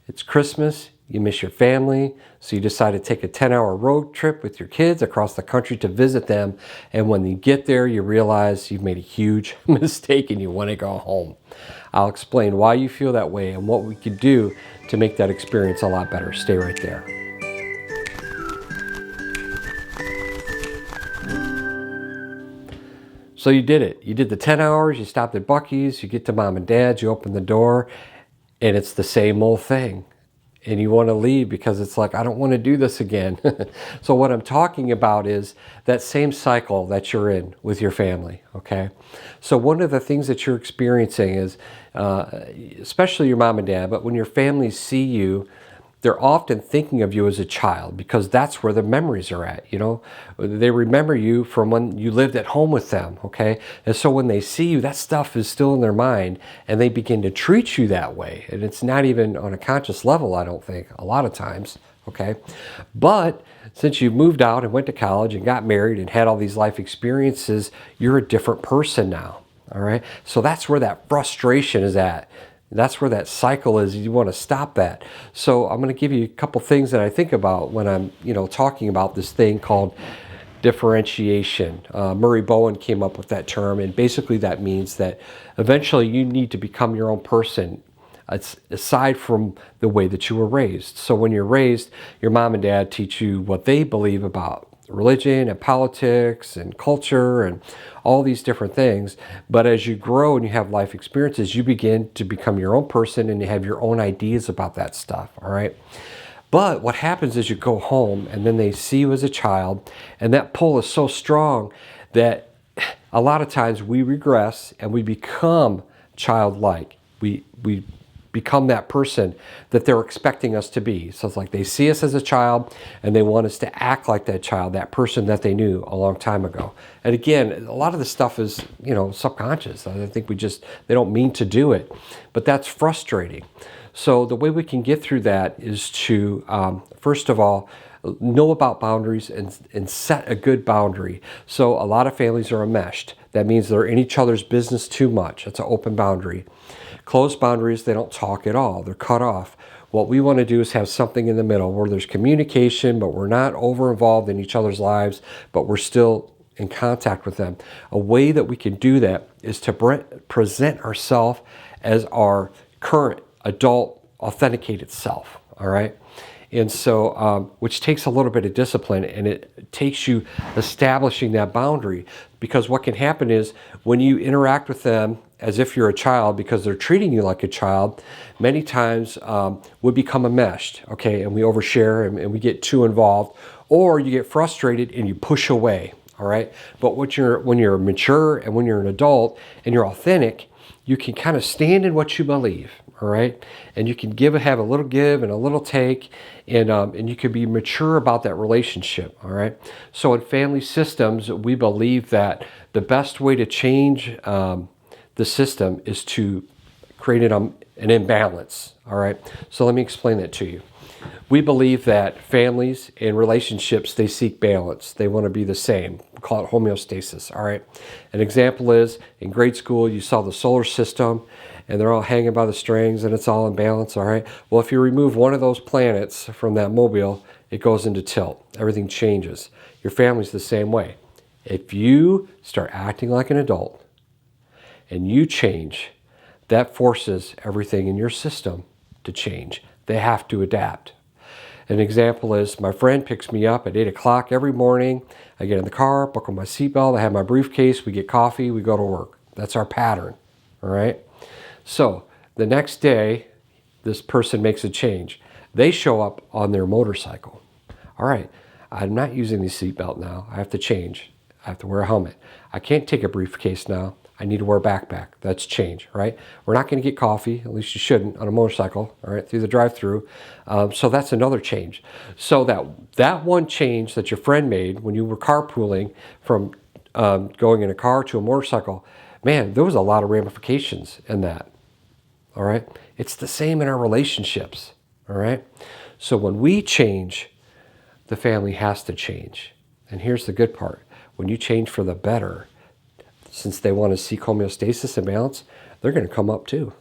It's Christmas, you miss your family, so you decide to take a 10-hour road trip with your kids across the country to visit them. And when you get there, you realize you've made a huge mistake and you want to go home. I'll explain why you feel that way and what we could do to make that experience a lot better. Stay right there. So you did it. You did the 10 hours, you stopped at Buc-ee's, you get to mom and dad's, you open the door, and it's the same old thing. And you want to leave because it's like, I don't want to do this again. So what I'm talking about is that same cycle that you're in with your family, okay? So one of the things that you're experiencing is, especially your mom and dad, but when your families see you, they're often thinking of you as a child because that's where the memories are at, you know? They remember you from when you lived at home with them, okay? And so when they see you, that stuff is still in their mind and they begin to treat you that way. And it's not even on a conscious level, I don't think, a lot of times, okay? But since you moved out and went to college and got married and had all these life experiences, you're a different person now, all right? So that's where that frustration is at. That's where that cycle is. You want to stop that. So I'm going to give you a couple things that I think about when I'm, talking about this thing called differentiation. Murray Bowen came up with that term, and basically that means that eventually you need to become your own person. It's aside from the way that you were raised. So when you're raised, your mom and dad teach you what they believe about religion and politics and culture and all these different things. But as you grow and you have life experiences, you begin to become your own person and you have your own ideas about that stuff, all right? But what happens is you go home and then they see you as a child, and that pull is so strong that a lot of times we regress and we become childlike. We become that person that they're expecting us to be. So it's like they see us as a child and they want us to act like that child, that person that they knew a long time ago. And again, a lot of this stuff is, subconscious. I think they don't mean to do it, but that's frustrating. So the way we can get through that is to, first of all, know about boundaries and set a good boundary. So a lot of families are enmeshed. That means they're in each other's business too much. That's an open boundary. Closed boundaries, they don't talk at all. They're cut off. What we want to do is have something in the middle where there's communication, but we're not over involved in each other's lives, but we're still in contact with them. A way that we can do that is to present ourselves as our current adult authenticated self, all right? And so, which takes a little bit of discipline, and it takes you establishing that boundary, because what can happen is when you interact with them as if you're a child because they're treating you like a child, many times we become enmeshed, okay, and we overshare and we get too involved, or you get frustrated and you push away, all right? But when you're mature and when you're an adult and you're authentic, you can kind of stand in what you believe, all right? And you can have a little give and a little take, and you can be mature about that relationship, all right? So in family systems, we believe that the best way to change the system is to create an imbalance, all right? So let me explain that to you. We believe that families and relationships, they seek balance. They want to be the same. We call it homeostasis, all right? An example is in grade school, you saw the solar system and they're all hanging by the strings and it's all in balance, all right? Well, if you remove one of those planets from that mobile, it goes into tilt. Everything changes. Your family's the same way. If you start acting like an adult and you change, that forces everything in your system to change. They have to adapt. An example is my friend picks me up at 8 o'clock every morning. I get in the car, buckle my seatbelt, I have my briefcase, we get coffee, we go to work. That's our pattern, all right? So the next day, this person makes a change. They show up on their motorcycle. All right, I'm not using the seatbelt now. I have to change. I have to wear a helmet. I can't take a briefcase now. I need to wear a backpack. That's change, right? We're not going to get coffee, at least you shouldn't, on a motorcycle, all right, through the drive-through. So that's another change. So that one change that your friend made when you were carpooling from going in a car to a motorcycle, man, there was a lot of ramifications in that, all right? It's the same in our relationships, all right? So when we change, the family has to change. And here's the good part. When you change for the better, since they want to seek homeostasis and balance, they're going to come up too,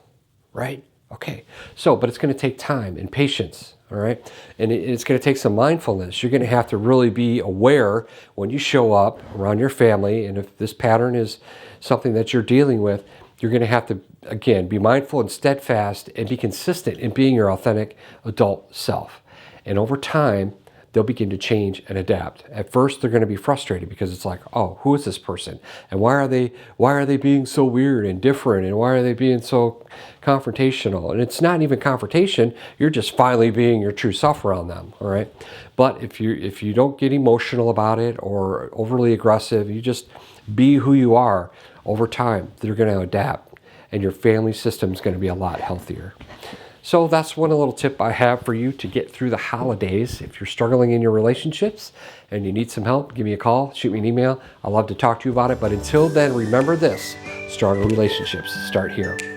right? Okay, so, but it's going to take time and patience, all right? And it's going to take some mindfulness. You're going to have to really be aware when you show up around your family, and if this pattern is something that you're dealing with, you're going to have to, again, be mindful and steadfast and be consistent in being your authentic adult self. And over time, they'll begin to change and adapt. At first, they're going to be frustrated because it's like, oh, who is this person? And why are they being so weird and different? And why are they being so confrontational? And it's not even confrontation. You're just finally being your true self around them, all right? But if you don't get emotional about it or overly aggressive, you just be who you are. Over time, they're going to adapt, and your family system is going to be a lot healthier. So that's one little tip I have for you to get through the holidays. If you're struggling in your relationships and you need some help, give me a call, shoot me an email. I'd love to talk to you about it. But until then, remember this: stronger relationships start here.